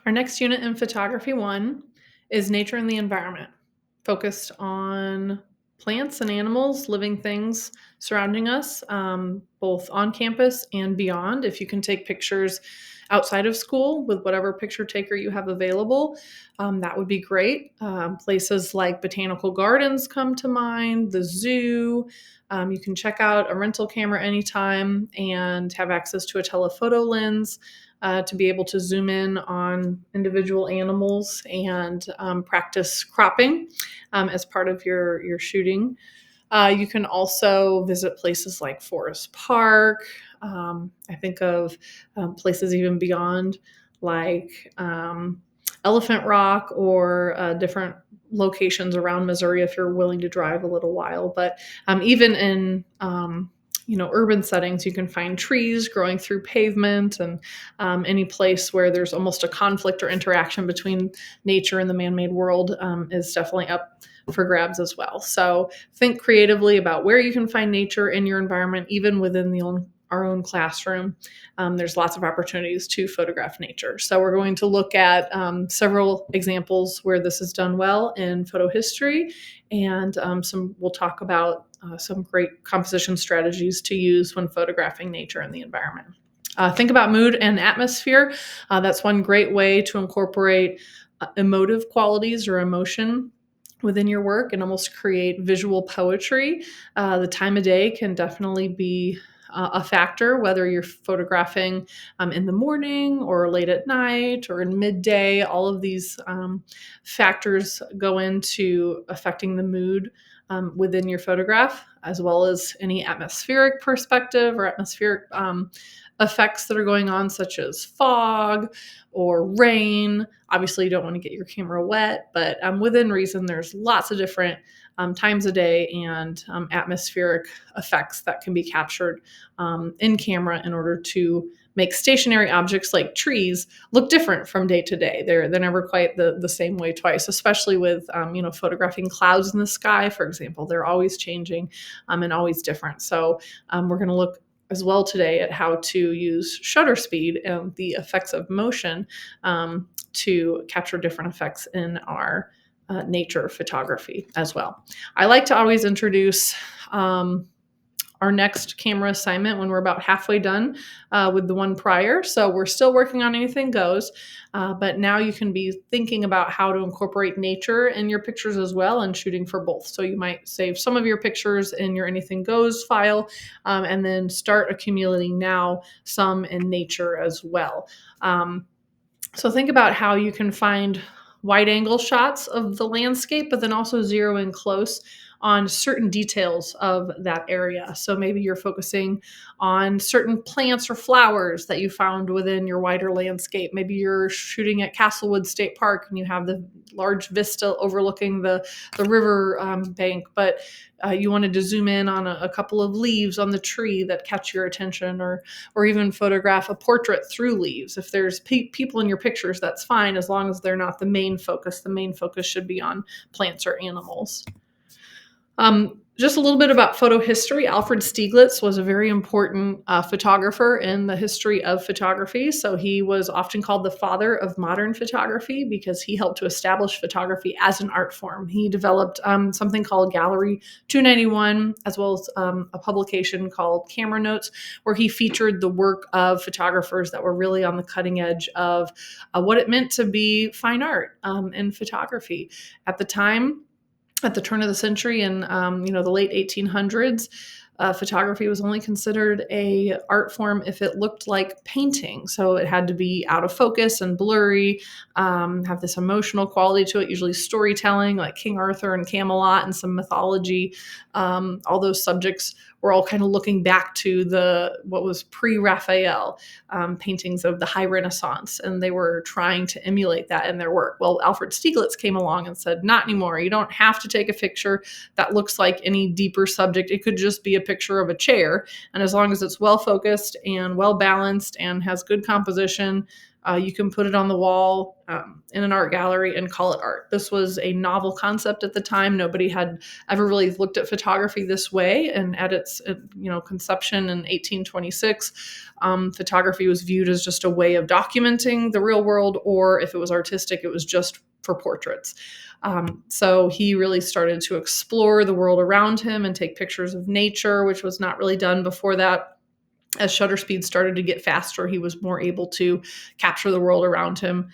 Our next unit in photography one is nature and the environment, focused on plants and animals, living things surrounding us, both on campus and beyond. If you can take pictures outside of school with whatever picture taker you have available, that would be great. Places like botanical gardens come to mind, the zoo. You can check out a rental camera anytime and have access to a telephoto lens to be able to zoom in on individual animals and practice cropping as part of your shooting. You can also visit places like Forest Park. I think of places even beyond, like Elephant Rock or different locations around Missouri if you're willing to drive a little while. But even in urban settings, you can find trees growing through pavement, and any place where there's almost a conflict or interaction between nature and the man-made world is definitely up for grabs as well. So think creatively about where you can find nature in your environment, even within our own classroom. There's lots of opportunities to photograph nature. So we're going to look at several examples where this is done well in photo history, and we'll talk about some great composition strategies to use when photographing nature and the environment. Think about mood and atmosphere. That's one great way to incorporate emotive qualities or emotion within your work and almost create visual poetry. The time of day can definitely be a factor, whether you're photographing in the morning or late at night or in midday. All of these factors go into affecting the mood within your photograph, as well as any atmospheric perspective or atmospheric effects that are going on, such as fog or rain. Obviously, you don't want to get your camera wet, but within reason, there's lots of different times of day and atmospheric effects that can be captured in camera in order to make stationary objects like trees look different from day to day. They're never quite the same way twice, especially with photographing clouds in the sky, for example. They're always changing and always different. So we're going to look as well today at how to use shutter speed and the effects of motion to capture different effects in our nature photography as well. I like to always introduce our next camera assignment when we're about halfway done with the one prior. So we're still working on Anything Goes, but now you can be thinking about how to incorporate nature in your pictures as well and shooting for both. So you might save some of your pictures in your Anything Goes file and then start accumulating now some in nature as well. So think about how you can find wide angle shots of the landscape, but then also zero in close on certain details of that area. So maybe you're focusing on certain plants or flowers that you found within your wider landscape. Maybe you're shooting at Castlewood State Park and you have the large vista overlooking the river bank, but you wanted to zoom in on a couple of leaves on the tree that catch your attention, or even photograph a portrait through leaves. If there's people in your pictures, that's fine, as long as they're not the main focus. The main focus should be on plants or animals. Just a little bit about photo history. Alfred Stieglitz was a very important photographer in the history of photography. So he was often called the father of modern photography because he helped to establish photography as an art form. He developed something called Gallery 291, as well as a publication called Camera Notes, where he featured the work of photographers that were really on the cutting edge of what it meant to be fine art in photography. At the time, at the turn of the century in the late 1800s, photography was only considered a art form if it looked like painting. So it had to be out of focus and blurry, have this emotional quality to it, usually storytelling like King Arthur and Camelot and some mythology. All those subjects were all kind of looking back to what was pre-Raphael paintings of the High Renaissance, and they were trying to emulate that in their work. Well, Alfred Stieglitz came along and said, not anymore. You don't have to take a picture that looks like any deeper subject. It could just be a picture of a chair, and as long as it's well focused and well balanced and has good composition, You can put it on the wall in an art gallery and call it art. This was a novel concept at the time. Nobody had ever really looked at photography this way. And at its conception in 1826, photography was viewed as just a way of documenting the real world, or if it was artistic, it was just for portraits. So he really started to explore the world around him and take pictures of nature, which was not really done before that. As shutter speed started to get faster, he was more able to capture the world around him,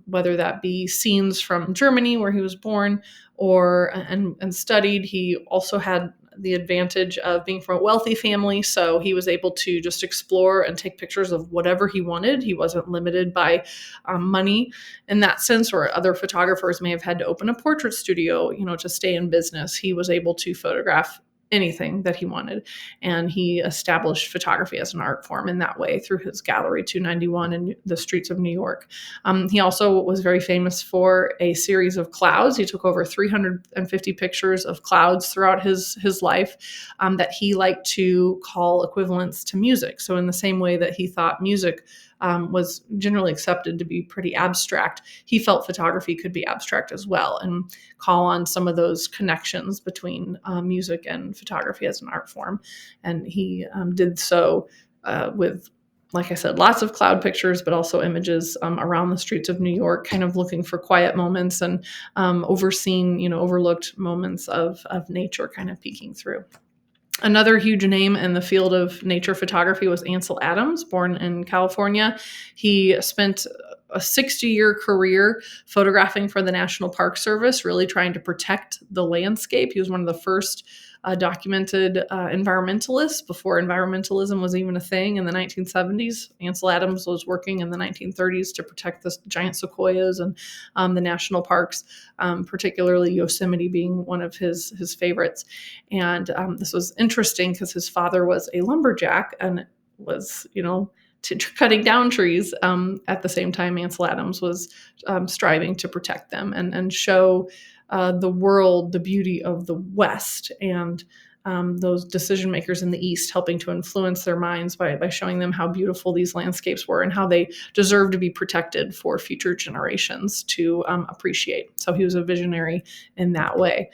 whether that be scenes from Germany, where he was born, or and studied. He also had the advantage of being from a wealthy family, so he was able to just explore and take pictures of whatever he wanted. He wasn't limited by money in that sense, where other photographers may have had to open a portrait studio, to stay in business. He was able to photograph anything that he wanted. And he established photography as an art form in that way through his Gallery 291 in the streets of New York. He also was very famous for a series of clouds. He took over 350 pictures of clouds throughout his life that he liked to call equivalents to music. So in the same way that he thought music was generally accepted to be pretty abstract, he felt photography could be abstract as well, and call on some of those connections between music and photography as an art form. And he did so with, like I said, lots of cloud pictures, but also images around the streets of New York, kind of looking for quiet moments and overseen, overlooked moments of nature kind of peeking through. Another huge name in the field of nature photography was Ansel Adams, born in California. He spent a 60-year career photographing for the National Park Service, really trying to protect the landscape. He was one of the first documented environmentalists before environmentalism was even a thing in the 1970s. Ansel Adams was working in the 1930s to protect the giant sequoias and the national parks, particularly Yosemite being one of his favorites. And this was interesting because his father was a lumberjack and was, cutting down trees at the same time Ansel Adams was striving to protect them and show the world the beauty of the West, and those decision makers in the East helping to influence their minds by showing them how beautiful these landscapes were and how they deserve to be protected for future generations to appreciate. So he was a visionary in that way.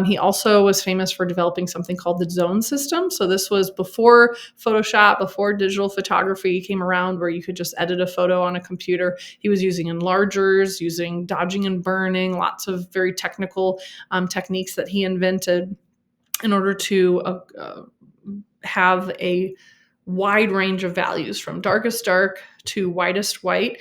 He also was famous for developing something called the zone system. So this was before Photoshop, before digital photography came around, where you could just edit a photo on a computer. He was using enlargers, using dodging and burning, lots of very technical techniques that he invented in order to have a wide range of values, from darkest dark to widest white,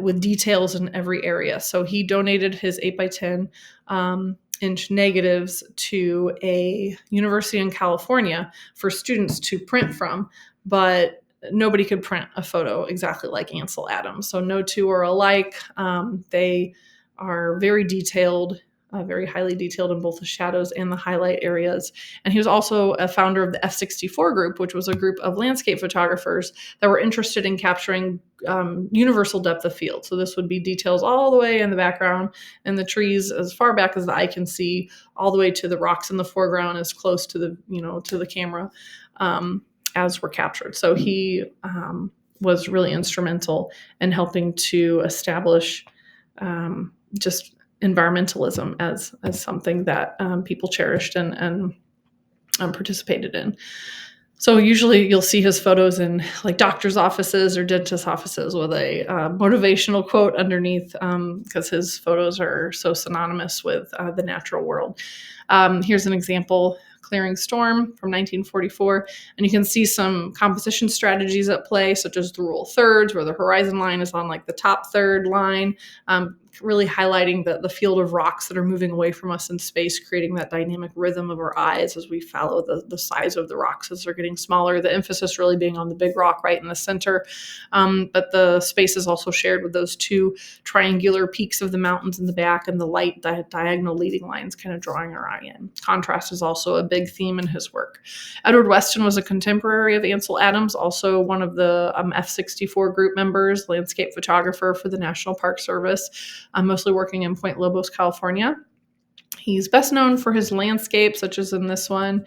with details in every area. So he donated his 8x10 inch negatives to a university in California for students to print from, but nobody could print a photo exactly like Ansel Adams. So no two are alike. They are very detailed, very highly detailed in both the shadows and the highlight areas. And he was also a founder of the F64 group, which was a group of landscape photographers that were interested in capturing universal depth of field. So this would be details all the way in the background and the trees as far back as the eye can see, all the way to the rocks in the foreground, as close to the camera as were captured. So he was really instrumental in helping to establish just environmentalism as something that people cherished and participated in. So usually you'll see his photos in like doctor's offices or dentist offices with a motivational quote underneath, because his photos are so synonymous with the natural world. Here's an example: Clearing Storm from 1944. And you can see some composition strategies at play, such as the rule of thirds, where the horizon line is on like the top third line, really highlighting the field of rocks that are moving away from us in space, creating that dynamic rhythm of our eyes as we follow the size of the rocks as they're getting smaller. The emphasis really being on the big rock right in the center. But the space is also shared with those two triangular peaks of the mountains in the back, and the light diagonal leading lines kind of drawing our eye in. Contrast is also a big theme in his work. Edward Weston was a contemporary of Ansel Adams, also one of the F64 group members, landscape photographer for the National Park Service, mostly working in Point Lobos, California. He's best known for his landscapes, such as in this one,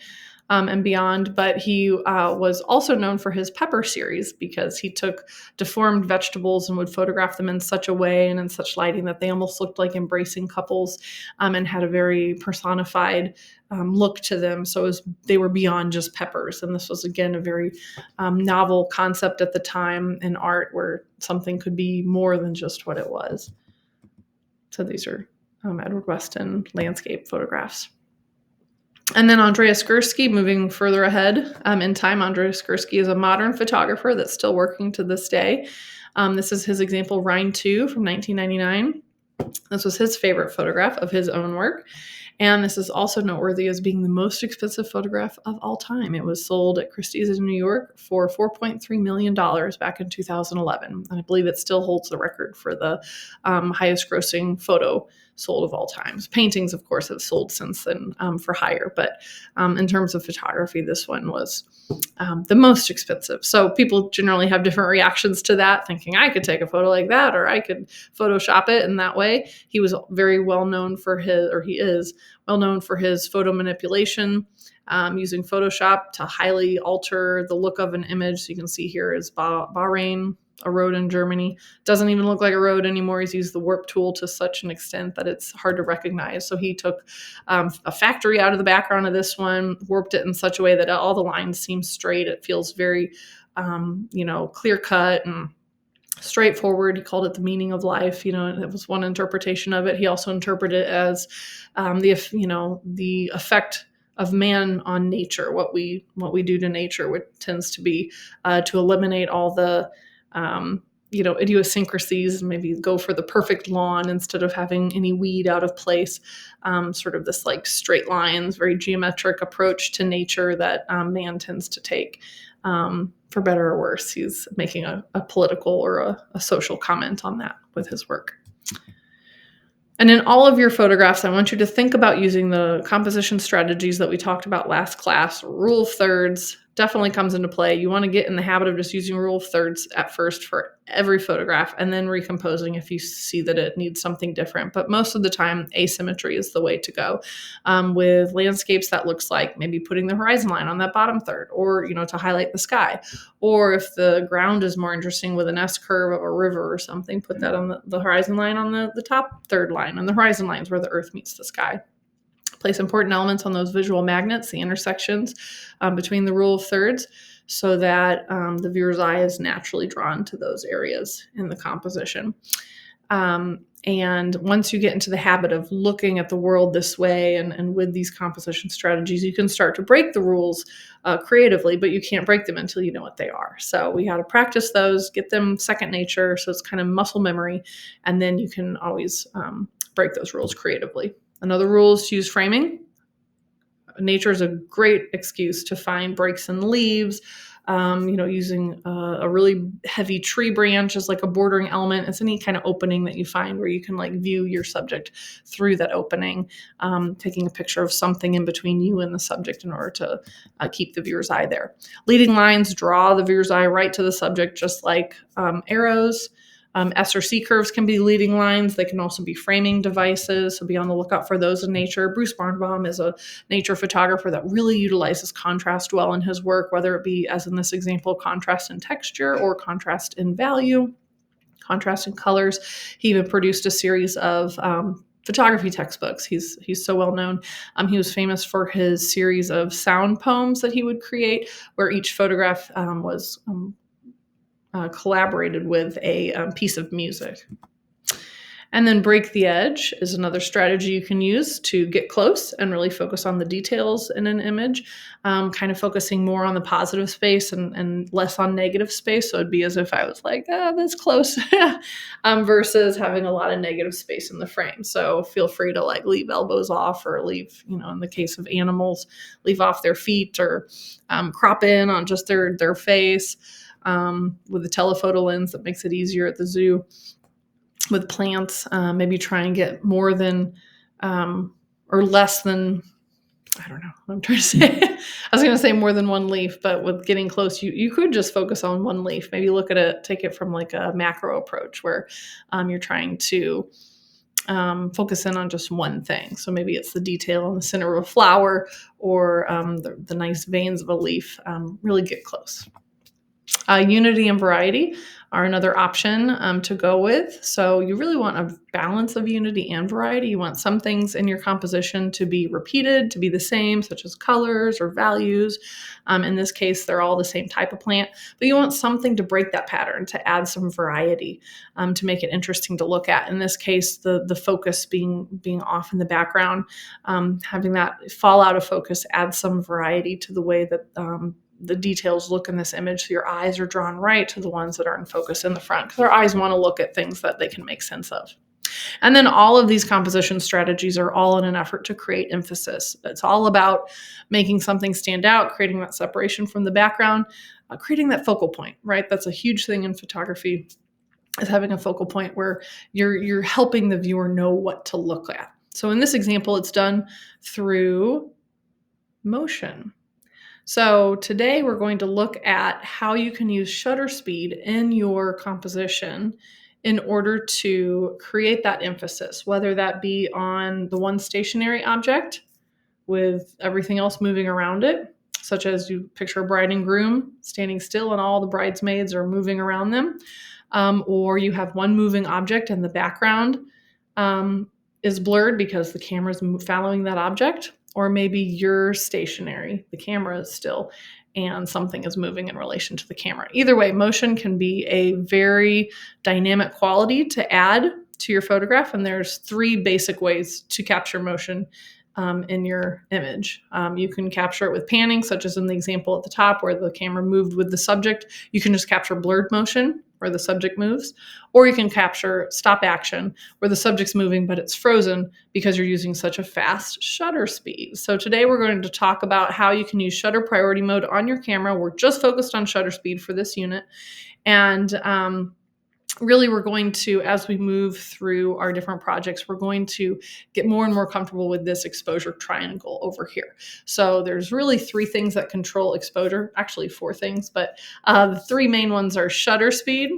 and beyond. But he was also known for his pepper series because he took deformed vegetables and would photograph them in such a way and in such lighting that they almost looked like embracing couples, and had a very personified look to them. So they were beyond just peppers. And this was, again, a very novel concept at the time in art where something could be more than just what it was. So these are Edward Weston landscape photographs. And then Andreas Gursky, moving further ahead in time, Andreas Gursky is a modern photographer that's still working to this day. This is his example, Rhine 2 from 1999. This was his favorite photograph of his own work. And this is also noteworthy as being the most expensive photograph of all time. It was sold at Christie's in New York for $4.3 million back in 2011. And I believe it still holds the record for the highest grossing photo sold of all times. Paintings, of course, have sold since then for higher. But in terms of photography, this one was the most expensive. So people generally have different reactions to that, thinking I could take a photo like that, or I could Photoshop it in that way. He was very well known for he is well known for his photo manipulation, using Photoshop to highly alter the look of an image. So you can see here is Bahrain, a road in Germany. Doesn't even look like a road anymore. He's used the warp tool to such an extent that it's hard to recognize. So he took a factory out of the background of this one, warped it in such a way that all the lines seem straight. It feels very, clear cut and straightforward. He called it the meaning of life. It was one interpretation of it. He also interpreted it as the effect of man on nature, what we do to nature, which tends to be to eliminate all the idiosyncrasies, and maybe go for the perfect lawn instead of having any weed out of place. Sort of this like straight lines, very geometric approach to nature that man tends to take. For better or worse, he's making a political or a social comment on that with his work. And in all of your photographs, I want you to think about using the composition strategies that we talked about last class. Rule of thirds definitely comes into play. You want to get in the habit of just using rule of thirds at first for every photograph and then recomposing if you see that it needs something different. But most of the time, asymmetry is the way to go. With landscapes, that looks like maybe putting the horizon line on that bottom third, or to highlight the sky. Or if the ground is more interesting with an S-curve of a river or something, put that on the horizon line on the top third line, and the horizon lines where the earth meets the sky. Place important elements on those visual magnets, the intersections between the rule of thirds, so that the viewer's eye is naturally drawn to those areas in the composition. And once you get into the habit of looking at the world this way and with these composition strategies, you can start to break the rules creatively, but you can't break them until you know what they are. So we got to practice those, get them second nature, so it's kind of muscle memory, and then you can always break those rules creatively. Another rule is to use framing. Nature is a great excuse to find breaks in leaves, using a really heavy tree branch as like a bordering element. It's any kind of opening that you find where you can like view your subject through that opening, taking a picture of something in between you and the subject in order to keep the viewer's eye there. Leading lines draw the viewer's eye right to the subject, just like arrows. S or C curves can be leading lines. They can also be framing devices, so be on the lookout for those in nature. Bruce Barnbaum is a nature photographer that really utilizes contrast well in his work, whether it be, as in this example, contrast in texture or contrast in value, contrast in colors. He even produced a series of photography textbooks. He's so well known. He was famous for his series of sound poems that he would create, where each photograph was collaborated with a piece of music. And then break the edge is another strategy you can use to get close and really focus on the details in an image, kind of focusing more on the positive space and less on negative space. So it'd be as if I was like, that's close, versus having a lot of negative space in the frame. So feel free to like leave elbows off, or leave, in the case of animals, leave off their feet, or crop in on just their face. With a telephoto lens, that makes it easier at the zoo. With plants, maybe try and get more than or less than, I don't know what I'm trying to say. I was going to say more than one leaf, but with getting close, you could just focus on one leaf. Maybe look at it, take it from like a macro approach where you're trying to focus in on just one thing. So maybe it's the detail in the center of a flower or the nice veins of a leaf. Really get close. Unity and variety are another option to go with. So you really want a balance of unity and variety. You want some things in your composition to be repeated, to be the same, such as colors or values. In this case, they're all the same type of plant, but you want something to break that pattern, to add some variety, to make it interesting to look at. In this case, the focus being off in the background, having that fall out of focus adds some variety to the way that the details look in this image. So your eyes are drawn right to the ones that are in focus in the front, because our eyes want to look at things that they can make sense of. And then all of these composition strategies are all in an effort to create emphasis. It's all about making something stand out, creating that separation from the background, creating that focal point, right? That's a huge thing in photography, is having a focal point where you're helping the viewer know what to look at. So in this example, it's done through motion. So today we're going to look at how you can use shutter speed in your composition in order to create that emphasis, whether that be on the one stationary object with everything else moving around it, such as you picture a bride and groom standing still and all the bridesmaids are moving around them, or you have one moving object and the background is blurred because the camera's following that object. Or maybe you're stationary, the camera is still, and something is moving in relation to the camera. Either way, motion can be a very dynamic quality to add to your photograph, and there's 3 basic ways to capture motion in your image. You can capture it with panning, such as in the example at the top where the camera moved with the subject. You can just capture blurred motion where the subject moves, or you can capture stop action where the subject's moving but it's frozen because you're using such a fast shutter speed. So today we're going to talk about how you can use shutter priority mode on your camera. We're just focused on shutter speed for this unit, and really we're going to, as we move through our different projects, we're going to get more and more comfortable with this exposure triangle over here. So there's really 3 things that control exposure, actually 4 things, but the 3 main ones are shutter speed,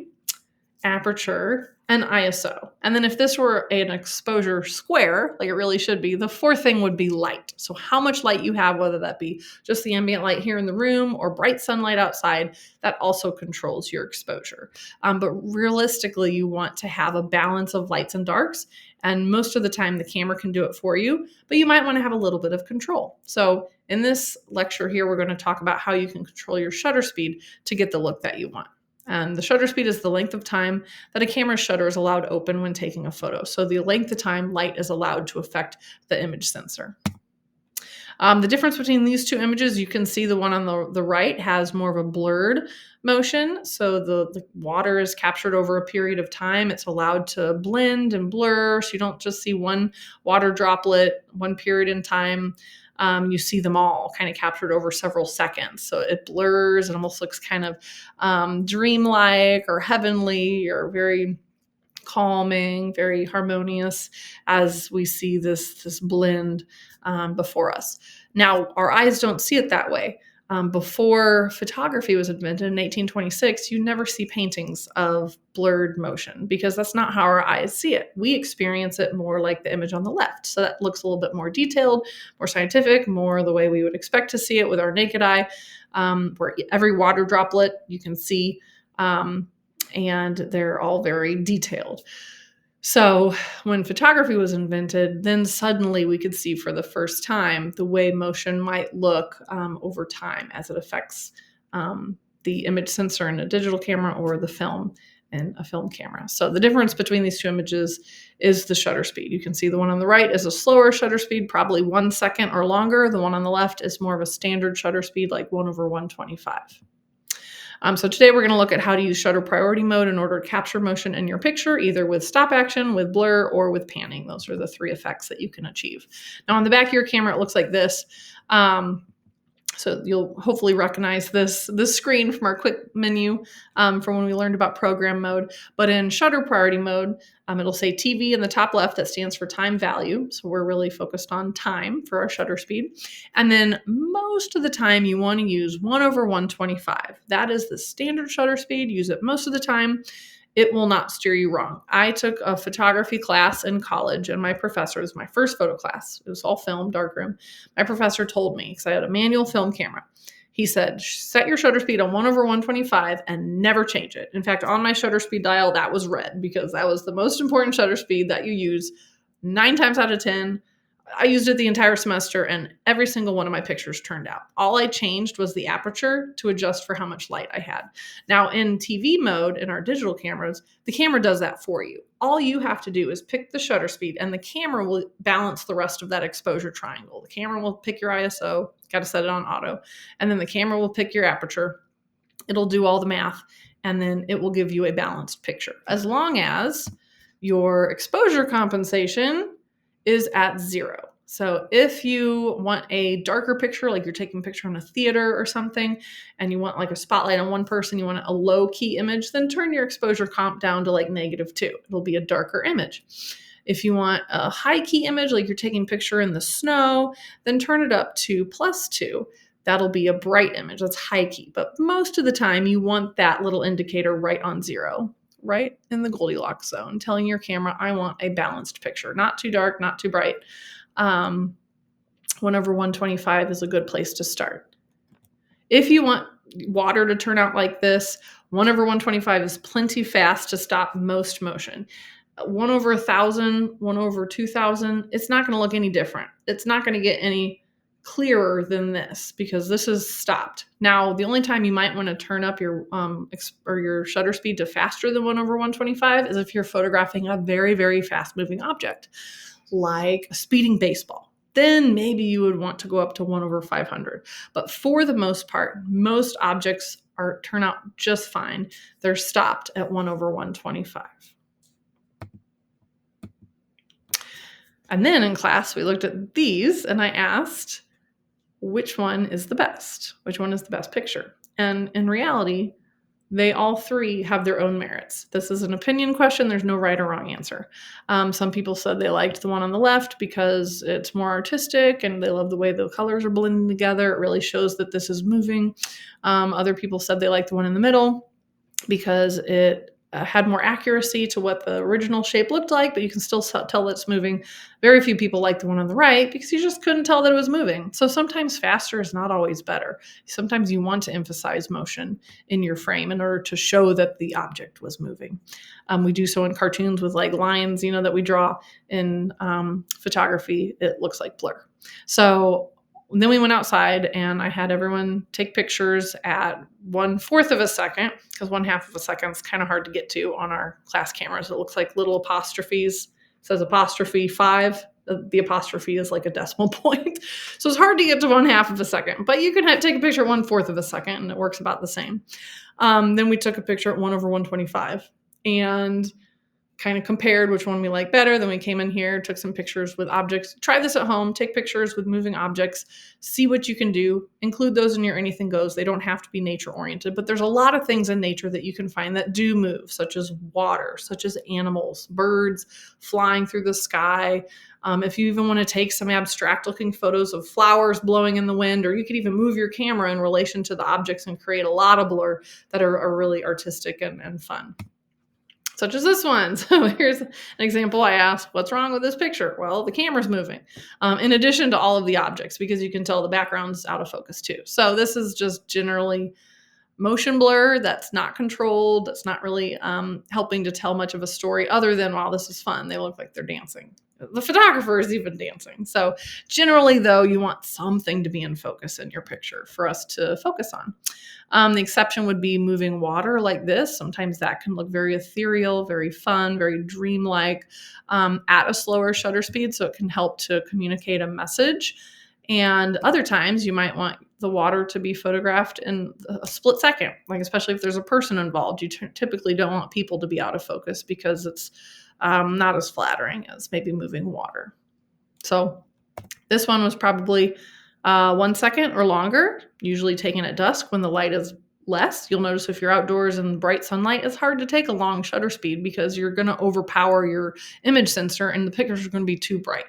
aperture, and ISO. And then if this were an exposure square, like it really should be, the 4th thing would be light. So how much light you have, whether that be just the ambient light here in the room or bright sunlight outside, that also controls your exposure. But realistically, you want to have a balance of lights and darks. And most of the time the camera can do it for you, but you might want to have a little bit of control. So in this lecture here, we're going to talk about how you can control your shutter speed to get the look that you want. And the shutter speed is the length of time that a camera's shutter is allowed open when taking a photo. So the length of time light is allowed to affect the image sensor. The difference between these 2 images, you can see the one on the right has more of a blurred motion. So the water is captured over a period of time. It's allowed to blend and blur, so you don't just see one water droplet, one period in time. You see them all kind of captured over several seconds. So it blurs and almost looks kind of dreamlike or heavenly or very calming, very harmonious as we see this blend before us. Now, our eyes don't see it that way. Before photography was invented in 1826, you never see paintings of blurred motion because that's not how our eyes see it. We experience it more like the image on the left. So that looks a little bit more detailed, more scientific, more the way we would expect to see it with our naked eye, where every water droplet you can see, and they're all very detailed. So when photography was invented, then suddenly we could see for the first time the way motion might look over time as it affects the image sensor in a digital camera or the film in a film camera. So the difference between these 2 images is the shutter speed. You can see the one on the right is a slower shutter speed, probably 1 second or longer. The one on the left is more of a standard shutter speed, like 1/125. So today we're going to look at how to use shutter priority mode in order to capture motion in your picture, either with stop action, with blur, or with panning. Those are the 3 effects that you can achieve. Now on the back of your camera, it looks like this. So you'll hopefully recognize this screen from our quick menu from when we learned about program mode. But in shutter priority mode, it'll say TV in the top left. That stands for time value. So we're really focused on time for our shutter speed. And then most of the time you want to use 1/125. That is the standard shutter speed. Use it most of the time. it will not steer you wrong. I took a photography class in college, and my professor, it was my first photo class. It was all film, darkroom. My professor told me, because I had a manual film camera, he said, set your shutter speed on 1/125 and never change it. In fact, on my shutter speed dial, that was red because that was the most important shutter speed that you use 9 times out of 10. I used it the entire semester, and every single one of my pictures turned out. All I changed was the aperture to adjust for how much light I had. Now, in TV mode, in our digital cameras, the camera does that for you. All you have to do is pick the shutter speed, and the camera will balance the rest of that exposure triangle. The camera will pick your ISO, got to set it on auto, and then the camera will pick your aperture. It'll do all the math, and then it will give you a balanced picture. As long as your exposure compensation is at 0. So if you want a darker picture, like you're taking a picture in a theater or something, and you want like a spotlight on one person, you want a low key image, then turn your exposure comp down to like -2. It'll be a darker image. If you want a high key image, like you're taking a picture in the snow, then turn it up to +2. That'll be a bright image. That's high key. But most of the time, you want that little indicator right on 0. Right in the Goldilocks zone, telling your camera, I want a balanced picture, not too dark, not too bright. 1/125 is a good place to start. If you want water to turn out like this, 1/125 is plenty fast to stop most motion. 1/1000, 1/2000, it's not going to look any different. It's not going to get any clearer than this because this is stopped. Now, the only time you might want to turn up your your shutter speed to faster than 1/125 is if you're photographing a very, very fast moving object, like a speeding baseball. Then maybe you would want to go up to 1/500. But for the most part, most objects turn out just fine. They're stopped at 1/125. And then in class, we looked at these and I asked, which one is the best? Which one is the best picture? And in reality, they all three have their own merits. This is an opinion question. There's no right or wrong answer. Some people said they liked the one on the left because it's more artistic and they love the way the colors are blending together. It really shows that this is moving. Other people said they liked the one in the middle because it had more accuracy to what the original shape looked like, but you can still tell that it's moving. Very few people like the one on the right because you just couldn't tell that it was moving. So sometimes faster is not always better. Sometimes you want to emphasize motion in your frame in order to show that the object was moving. We do so in cartoons with like lines, that we draw in photography. It looks like blur. So then we went outside and I had everyone take pictures at 1/4 of a second because 1/2 of a second is kind of hard to get to on our class cameras. It looks like little apostrophes. It says '5. The apostrophe is like a decimal point. So it's hard to get to 1/2 of a second, but you can take a picture at 1/4 of a second and it works about the same. Then we took a picture at 1/125 and kind of compared which one we like better. Then we came in here, took some pictures with objects. Try this at home. Take pictures with moving objects. See what you can do. Include those in your anything goes. They don't have to be nature oriented, but there's a lot of things in nature that you can find that do move, such as water, such as animals, birds flying through the sky. If you even want to take some abstract looking photos of flowers blowing in the wind, or you could even move your camera in relation to the objects and create a lot of blur that are really artistic and fun. Such as this one. So here's an example. I asked, what's wrong with this picture? Well, the camera's moving, in addition to all of the objects, because you can tell the background's out of focus too. So this is just generally motion blur that's not controlled, that's not really helping to tell much of a story other than, wow, this is fun. They look like they're dancing. The photographer is even dancing. So generally, though, you want something to be in focus in your picture for us to focus on. The exception would be moving water like this. Sometimes that can look very ethereal, very fun, very dreamlike at a slower shutter speed, so it can help to communicate a message. And other times you might want the water to be photographed in a split second, like especially if there's a person involved. You typically don't want people to be out of focus because it's not as flattering as maybe moving water. So this one was probably 1 second or longer, usually taken at dusk when the light is less. You'll notice if you're outdoors in bright sunlight, it's hard to take a long shutter speed because you're going to overpower your image sensor and the pictures are going to be too bright.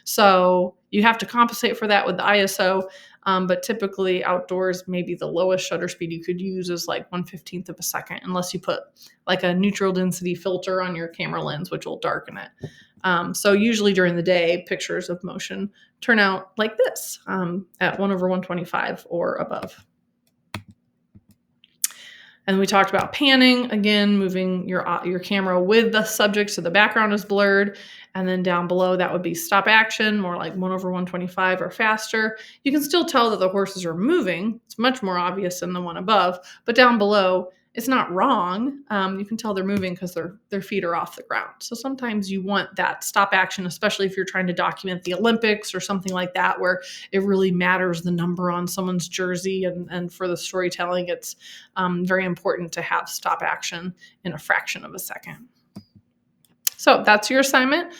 So you have to compensate for that with the ISO. But typically outdoors, maybe the lowest shutter speed you could use is like 1/15 of a second, unless you put like a neutral density filter on your camera lens, which will darken it. So usually during the day, pictures of motion turn out like this at 1/125 or above. And we talked about panning, again, moving your camera with the subject so the background is blurred. And then down below, that would be stop action, more like 1/125 or faster. You can still tell that the horses are moving. It's much more obvious than the one above. But down below, it's not wrong. You can tell they're moving because their feet are off the ground. So sometimes you want that stop action, especially if you're trying to document the Olympics or something like that, where it really matters the number on someone's jersey. And for the storytelling, it's very important to have stop action in a fraction of a second. So that's your assignment.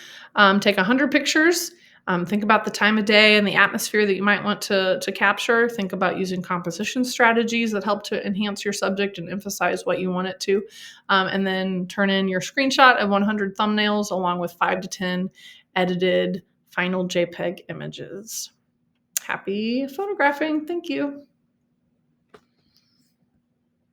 Take 100 pictures. Think about the time of day and the atmosphere that you might want to capture. Think about using composition strategies that help to enhance your subject and emphasize what you want it to. And then turn in your screenshot of 100 thumbnails along with 5 to 10 edited final JPEG images. Happy photographing. Thank you.